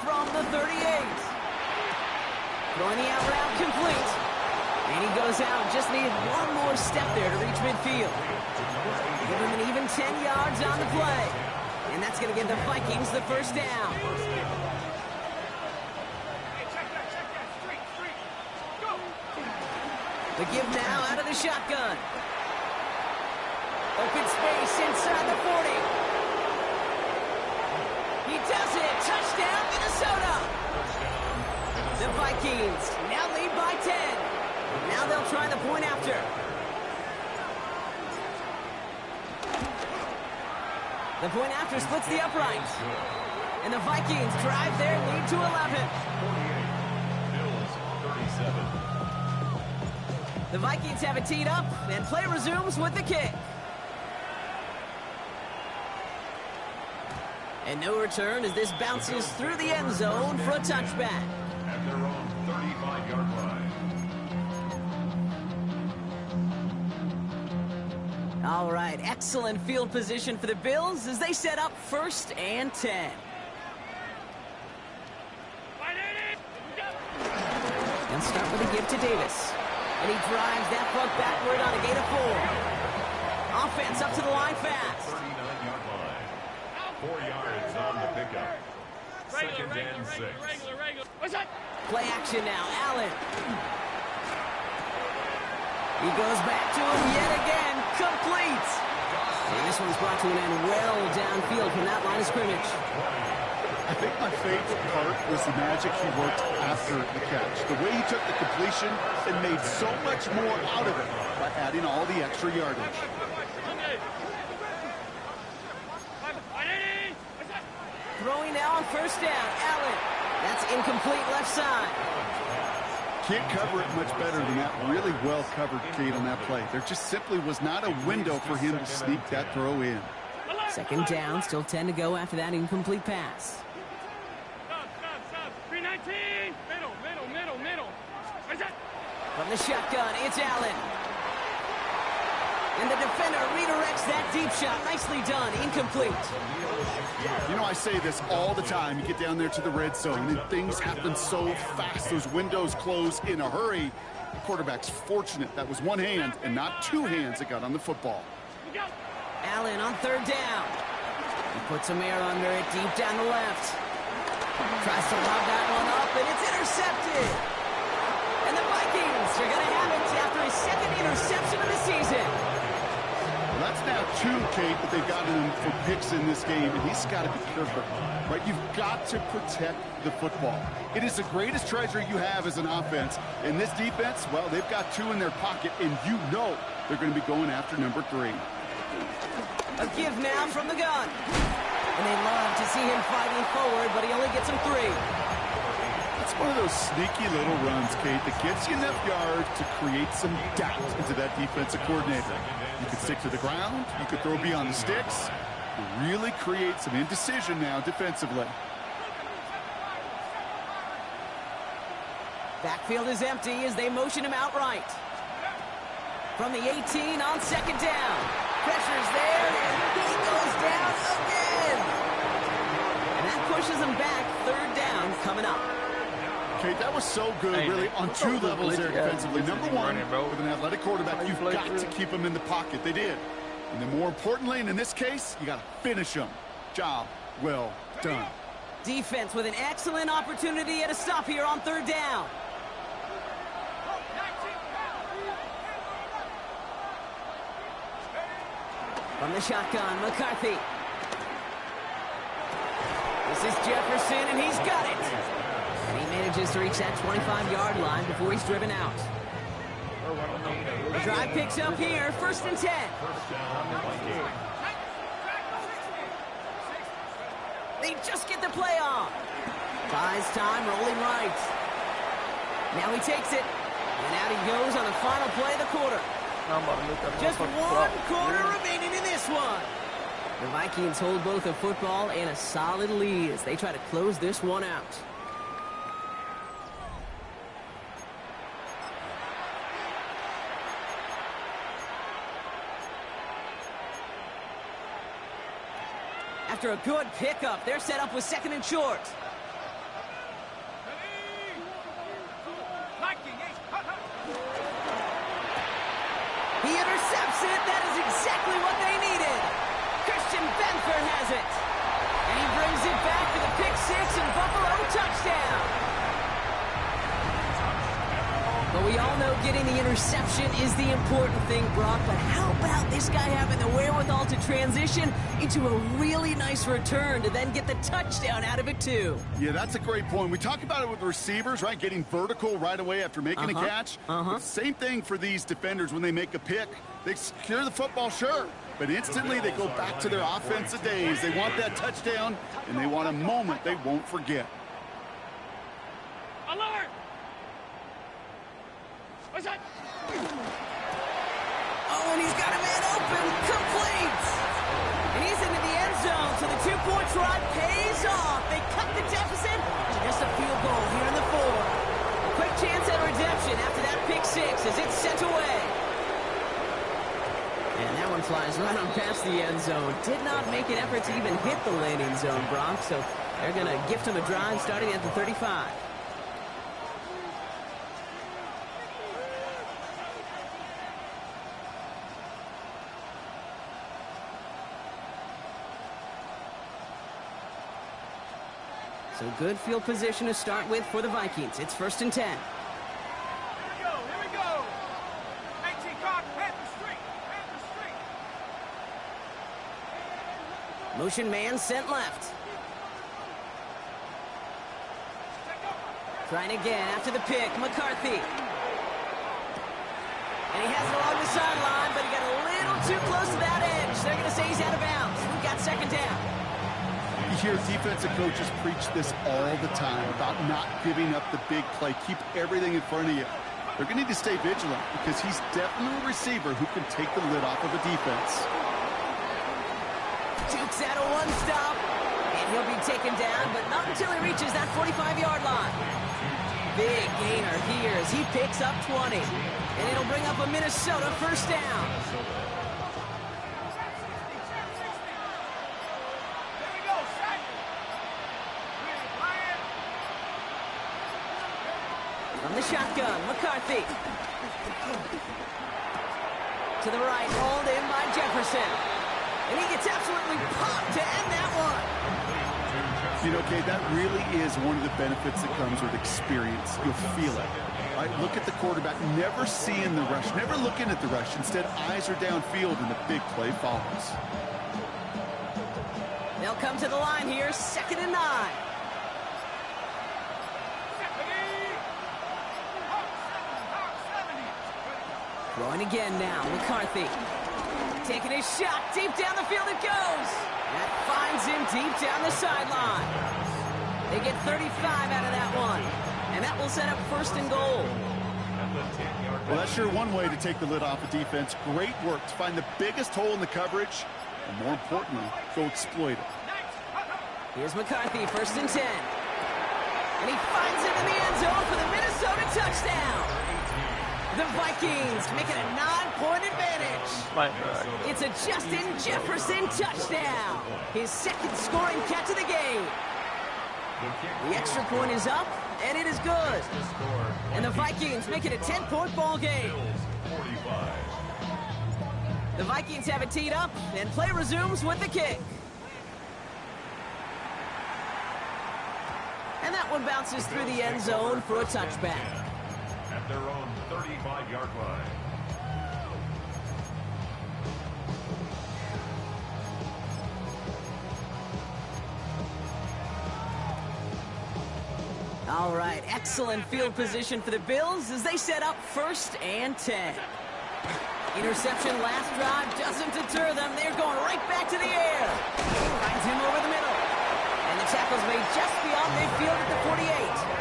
From the 38. Throwing the out route complete. And he goes out. Just needed one more step there to reach midfield. Give him an even 10 yards on the play. And that's going to give the Vikings the first down. The give now out of the shotgun. Open space inside the 40. He does it. Touchdown, Minnesota. The Vikings now lead by 10. Now they'll try the point after. The point after splits the upright. And the Vikings drive their lead to 11. 48. Bills 37. The Vikings have it teed up, and play resumes with the kick. And no return as this bounces through the end zone for a touchback. At their own 35-yard line. All right, excellent field position for the Bills as they set up 1st and 10. And start with a give to Davis. And he drives that puck backward on a gain of 4. Offense up to the line fast. 39-yard line. 4 yards on the pickup. Second and 6. What's that? Play action now, Allen. He goes back to him yet again, complete. And this one's brought to an end well downfield from that line of scrimmage. I think my favorite part was the magic he worked after the catch. The way he took the completion and made so much more out of it by adding all the extra yardage. Throwing now on 1st down, Allen. That's incomplete left side. Can't cover it much better than that. Really well covered, Kate, on that play. There just simply was not a window for him to sneak that throw in. 2nd down, still 10 to go after that incomplete pass. Stop. 319. Middle. What's that? From the shotgun, it's Allen. And the defender redirects that deep shot. Nicely done, incomplete. You know, I say this all the time. You get down there to the red zone, and things happen so fast. Those windows close in a hurry. The quarterback's fortunate. That was one hand and not 2 hands that got on the football. Allen on 3rd down. He puts some air under it deep down the left. Tries to lob that one up, and it's intercepted. And the Vikings are going to have it after his 2nd interception of the season. Well, that's now 2, Kate, that they've gotten him for picks in this game, and he's got to be careful, right? You've got to protect the football. It is the greatest treasure you have as an offense. And this defense, well, they've got 2 in their pocket, and you know they're going to be going after number 3. A give now from the gun. And they love to see him fighting forward, but he only gets him 3. It's one of those sneaky little runs, Kate, that gets you enough yards to create some doubt into that defensive coordinator. You could stick to the ground. You could throw beyond the sticks. You really create some indecision now defensively. Backfield is empty as they motion him outright. From the 18 on 2nd down. Pressure's there, and he goes down again. And that pushes him back. 3rd down coming up. Kate, that was so good, really, on 2 levels there defensively. Number 1, with an athletic quarterback, you've got to keep him in the pocket. They did. And then more importantly, and in this case, you got to finish him. Job well done. Defense with an excellent opportunity at a stop here on 3rd down. From the shotgun, McCarthy. This is Jefferson, and he's got it. And he manages to reach that 25-yard line before he's driven out. The drive picks up here, 1st and 10. They just get the play off. Buys time, rolling right. Now he takes it. And out he goes on the final play of the quarter. Just 1 quarter remaining in this one. The Vikings hold both a football and a solid lead as they try to close this one out. After a good pickup, they're set up with 2nd and short. He intercepts it. That is exactly what they needed. Christian Benford has it. And he brings it back to the pick 6 and Buffalo touchdown. But we all know getting the interception is the important thing, Brock. But how about this guy having the wherewithal to transition into a really nice return to then get the touchdown out of it, too? Yeah, that's a great point. We talk about it with the receivers, right? Getting vertical right away after making a catch. But same thing for these defenders when they make a pick. They secure the football, sure. But instantly they go back to their offensive days. They want that touchdown, and they want a moment they won't forget. Alert! What's that? Oh, and he's got a man open. Complete. And he's into the end zone, so the two-point try pays off. They cut the deficit to just a field goal here in the fourth. A quick chance at redemption after that pick six as it's sent away. And that one flies right on past the end zone. Did not make an effort to even hit the landing zone, Brock, so they're going to gift him a drive starting at the 35. So good field position to start with for the Vikings. It's 1st and 10. Here we go. 19 card, Panther Street. Motion man sent left. Trying again after the pick, McCarthy. And he has it along the sideline, but he got a little too close to that edge. They're going to say he's out of bounds. We've got 2nd down. You hear defensive coaches preach this all the time about not giving up the big play. Keep everything in front of you. They're going to need to stay vigilant because he's definitely a receiver who can take the lid off of a defense. Jukes out a one-stop, and he'll be taken down, but not until he reaches that 45-yard line. Big gainer here as he picks up 20, and it'll bring up a Minnesota 1st down. From the shotgun, McCarthy. To the right, hauled in by Jefferson. And he gets absolutely popped to end that one. You know, Kate, that really is one of the benefits that comes with experience. You'll feel it. Right? Look at the quarterback, never seeing the rush, never looking at the rush. Instead, eyes are downfield, and the big play follows. They'll come to the line here, 2nd and 9. Throwing again now, McCarthy. Taking his shot, deep down the field it goes. That finds him deep down the sideline. They get 35 out of that one. And that will set up 1st and goal. Well, that's sure one way to take the lid off a defense. Great work to find the biggest hole in the coverage, and more importantly, go exploit it. Here's McCarthy, 1st and 10. And he finds it in the end zone for the Minnesota touchdown. The Vikings make it a 9-point advantage. It's a Justin Jefferson touchdown. His 2nd scoring catch of the game. The extra point is up, and it is good. And the Vikings make it a 10-point ball game. The Vikings have it teed up, and play resumes with the kick. And that one bounces through the end zone for a touchback. At their own 35-yard line. All right, excellent field position for the Bills as they set up 1st and 10. Interception last drive doesn't deter them. They're going right back to the air. Finds him over the middle. And the tackle's made just beyond midfield at the 48.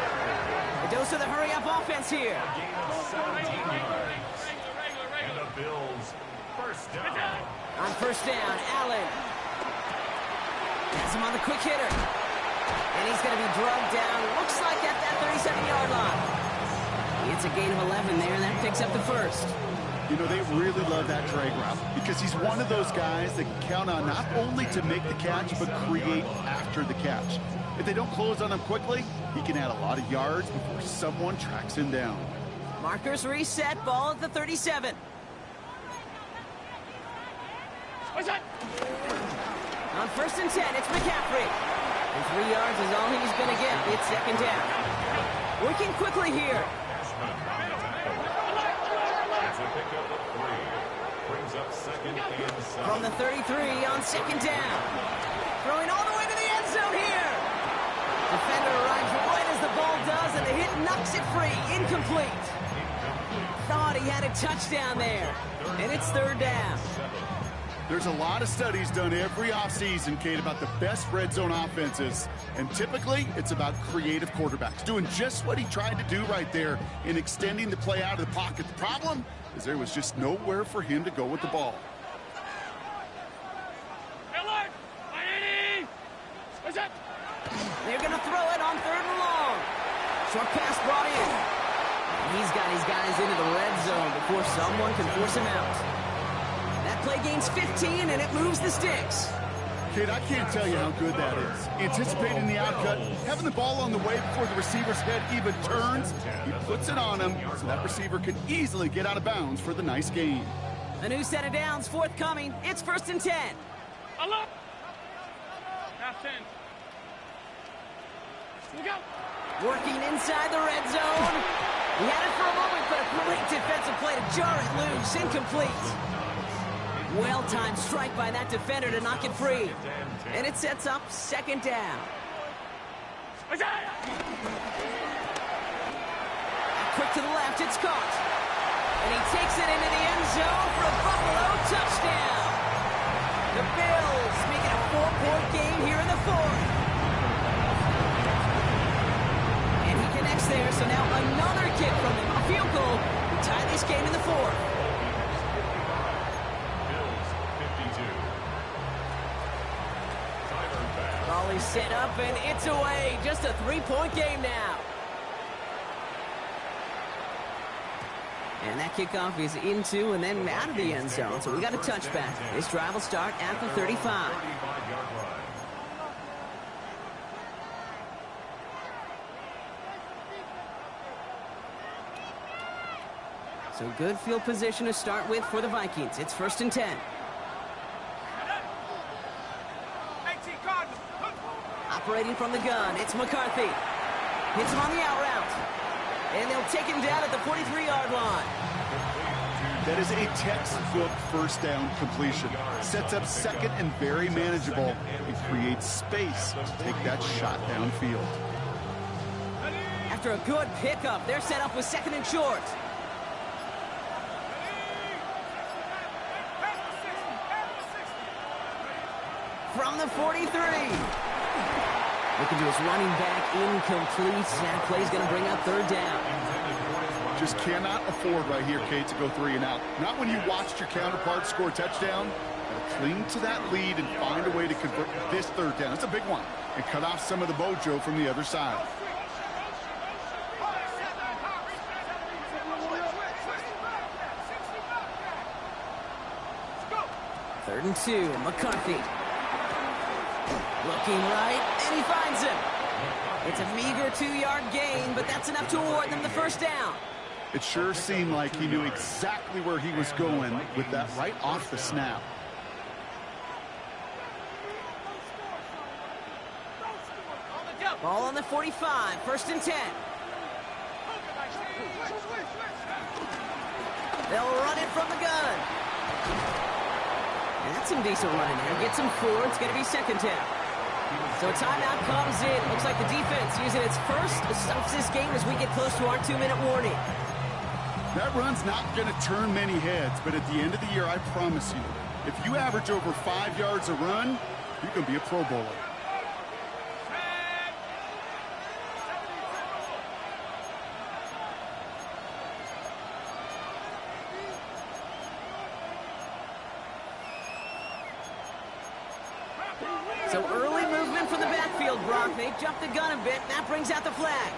A dose of the hurry-up offense here. A gain of 17 yards. And the Bills 1st down. On 1st down, Allen. Has him on the quick hitter. And he's going to be drugged down, looks like at that 37-yard line. It's a gain of 11 there, and that picks up the 1st. You know, they really love that drag route because he's one of those guys that can count on not only to make the catch, but create after the catch. If they don't close on him quickly, he can add a lot of yards before someone tracks him down. Markers reset, ball at the 37. What's that? On 1st and 10, it's McCaffrey. And 3 yards is all he's going to get. It's 2nd down. Working quickly here. It's a pickup of 3. Brings up 2nd and 7. From the 33 on 2nd down. Throwing all the way to the end zone here. Defender arrives right as the ball does, and the hit knocks it free. Incomplete. Thought he had a touchdown there. And it's 3rd down. There's a lot of studies done every offseason, Kate, about the best red zone offenses. And typically, it's about creative quarterbacks doing just what he tried to do right there in extending the play out of the pocket. The problem is there was just nowhere for him to go with the ball. They're going to throw it on 3rd and long. Short pass brought in. He's got his guys into the red zone before someone can force him out. That play gains 15, and it moves the sticks. Kate, I can't tell you how good that is. Anticipating the outcut, having the ball on the way before the receiver's head even turns, he puts it on him so that receiver can easily get out of bounds for the nice gain. A new set of downs forthcoming. It's 1st and 10. Half 10. Look out. Working inside the red zone. He had it for a moment, but a great defensive play to jar it loose. Incomplete. Well-timed strike by that defender to knock it free. And it sets up 2nd down. Quick to the left, it's caught. And he takes it into the end zone for a Buffalo touchdown. The Bills make it a 4-point game here in the 4th. And he connects there, so now another kick from him. A field goal to tie this game in the 4th. Volley set up, and it's away. Just a 3-point game now. And that kickoff is into and then out of the end zone. So we got a touchback. This drive will start at the 35. So good field position to start with for the Vikings. It's 1st and 10. Operating from the gun, it's McCarthy. Hits him on the out route. And they'll take him down at the 43-yard line. That is a textbook 1st down completion. Sets up 2nd and very manageable. It creates space to take that shot downfield. After a good pickup, they're set up with 2nd and short. From the 43. Looking to his running back, incomplete. That play's going to bring up 3rd down. Just cannot afford right here, Kate, to go 3 and out. Not when you watched your counterpart score a touchdown. Gotta cling to that lead and find a way to convert this 3rd down. It's a big one. And cut off some of the mojo from the other side. Third and 2, McCarthy. Looking right, and he finds him. It's a meager 2-yard gain, but that's enough to award them the 1st down. It sure seemed like he knew exactly where he was going with that right off the snap. Ball on the 45, 1st and 10. They'll run it from the gun. And that's some decent running there. Gets him 4. It's going to be 2nd down. So a timeout comes in. Looks like the defense using its first stops this game as we get close to our 2-minute warning. That run's not going to turn many heads, but at the end of the year, I promise you, if you average over 5 yards a run, you can be a Pro Bowler. So early movement from the backfield, Brock. They jumped the gun a bit, and that brings out the flag.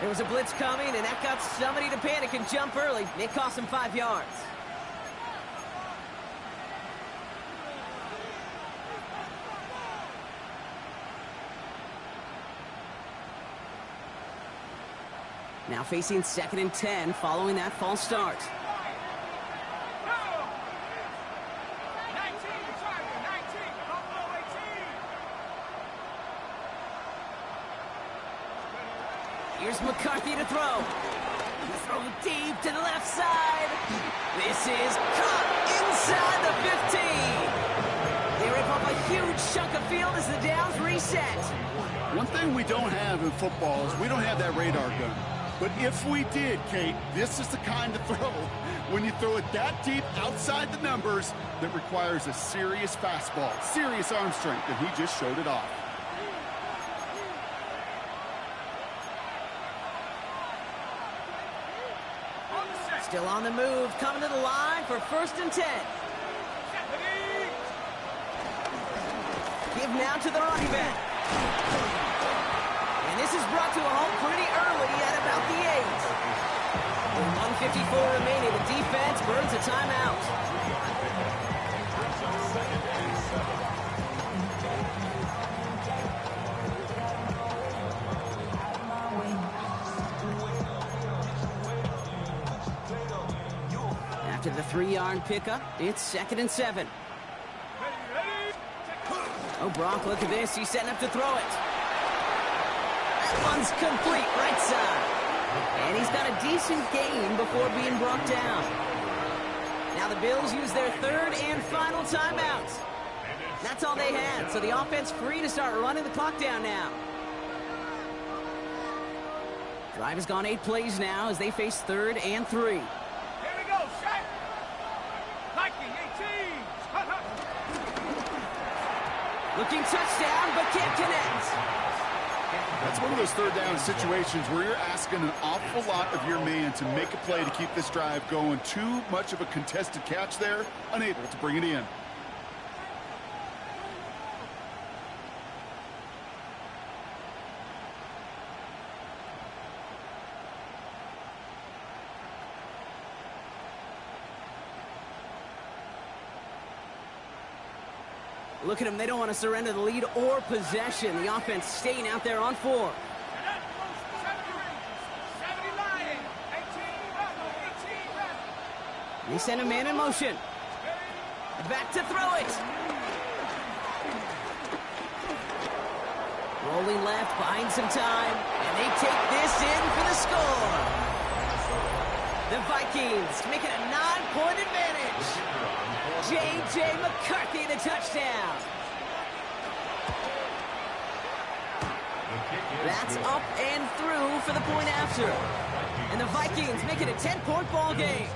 There was a blitz coming, and that got somebody to panic and jump early. It cost them 5 yards. Now facing 2nd and 10 following that false start. Here's McCarthy to throw. Throw deep to the left side. This is caught inside the 15. They rip up a huge chunk of field as the downs reset. One thing we don't have in football is we don't have that radar gun. But if we did, Kate, this is the kind of throw when you throw it that deep outside the numbers that requires a serious fastball, serious arm strength, and he just showed it off. Still on the move, coming to the line for 1st and 10. Give now to the running back. And this is brought to a halt pretty early at about the 8. With 1:54 remaining, the defense burns a timeout. After the 3-yard pickup, it's 2nd and 7. Oh, Brock, look at this. He's setting up to throw it. That one's complete, right side. And he's got a decent gain before being brought down. Now the Bills use their 3rd and final timeout. That's all they had, so the offense free to start running the clock down now. Drive has gone 8 plays now as they face 3rd and 3. Here we go, set. Viking 18. Looking touchdown, but can't connect. That's one of those 3rd down situations where you're asking an awful lot of your man to make a play to keep this drive going. Too much of a contested catch there, unable to bring it in. Look at them. They don't want to surrender the lead or possession. The offense staying out there on 4. They send a man in motion. Back to throw it. Rolling left, buying some time. And they take this in for the score. The Vikings make it a 9-point advantage. J.J. McCarthy, the touchdown. That's up and through for the point after. And the Vikings make it a 10-point ball game.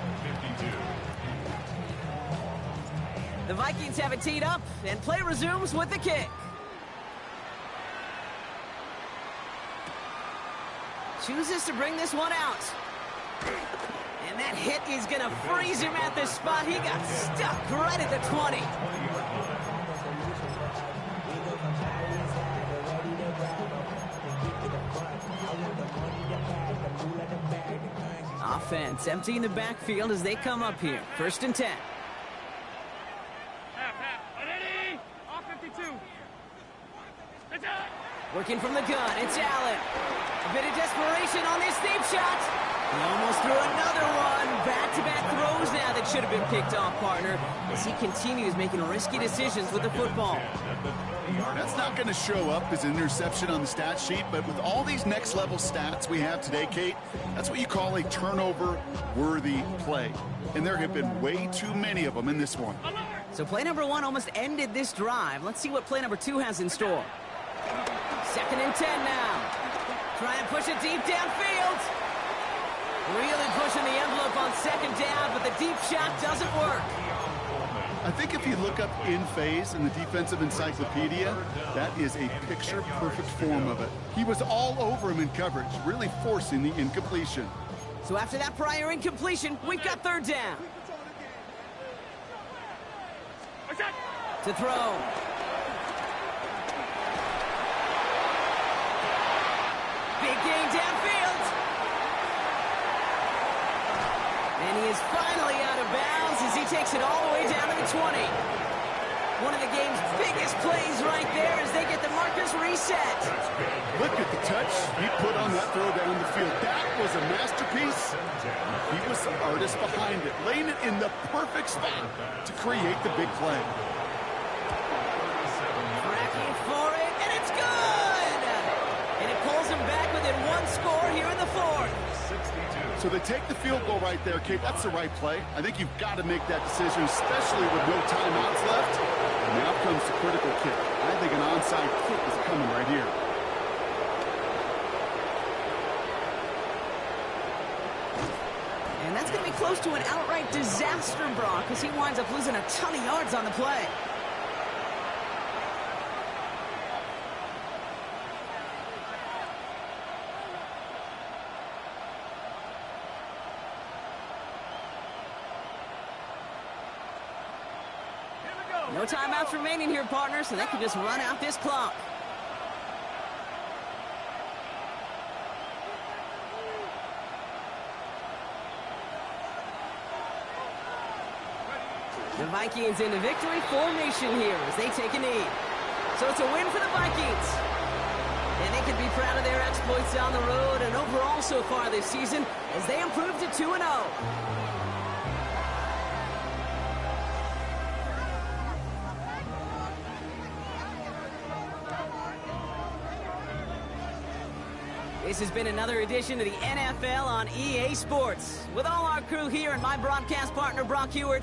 The Vikings have it teed up, and play resumes with the kick. Chooses to bring this one out. And that hit is going to freeze him at this spot. He got stuck right at the 20. Offense emptying the backfield as they come up here. 1st and 10. All 52. Working from the gun, it's Allen. A bit of desperation on this deep shot. He almost threw another one. Back-to-back throws now that should have been picked off, partner, as he continues making risky decisions with the football. That's not going to show up as an interception on the stat sheet, but with all these next-level stats we have today, Kate, that's what you call a turnover-worthy play. And there have been way too many of them in this one. So play number 1 almost ended this drive. Let's see what play number 2 has in store. 2nd and 10 now. Try and push it deep downfield. Really pushing the envelope on 2nd down, but the deep shot doesn't work. I think if you look up in phase in the defensive encyclopedia, that is a picture-perfect form of it. He was all over him in coverage, really forcing the incompletion. So after that prior incompletion, we've got 3rd down. To throw. Big gain downfield. And he is finally out of bounds as he takes it all the way down to the 20. One of the game's biggest plays right there as they get the markers reset. Look at the touch he put on that throw down the field. That was a masterpiece. He was the artist behind it, laying it in the perfect spot to create the big play. Tracking for it, and it's good! And it pulls him back within 1 score here in the 4th. 62. So they take the field goal right there, Kate. That's the right play. I think you've got to make that decision, especially with no timeouts left. And now comes the critical kick. I think an onside kick is coming right here. And that's going to be close to an outright disaster, Brock, because he winds up losing a ton of yards on the play. No timeouts remaining here, partner, so they can just run out this clock. The Vikings into victory formation here as they take a knee. So it's a win for the Vikings. And they can be proud of their exploits down the road and overall so far this season as they improve to 2-0. This has been another edition of the NFL on EA Sports. With all our crew here and my broadcast partner, Brock Huard,